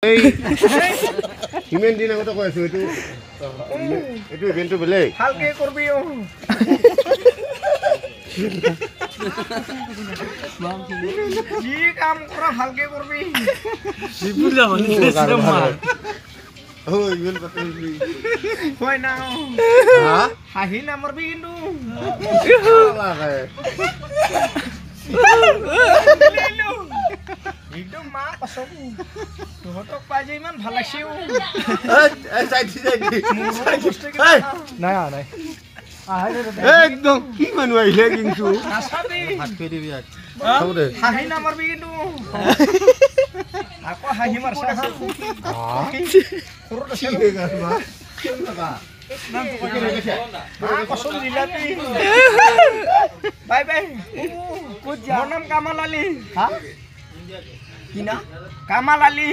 এই ইমান দিন আগতে কৈ আছো এইটো ইভেন্টটো বেলেগ ভালকে করবি কি কাম করা ভালকে করবি বিপুলা মানে মার ও ইভেন্ট পাতিবি কই না হ্যাঁ হাহি না মারবি কিন্তু লাগে একদম মা কসম তোহতক পাই যে ইমান ভাল লাগছে এই সাইডি নাই নাই একদম কি মানুহ আহিলে কিন্তু নাচাবি হাত কৰি দিবি চাব দে হাহি না মারবি কিন্তু আকৌ হাহি মারছা কি হৈ গ'ল মা কেন লাগা কসম দিলাতি বাই বাই মোর নাম কামাল আলী হ্যাঁ কি না কামাল আলী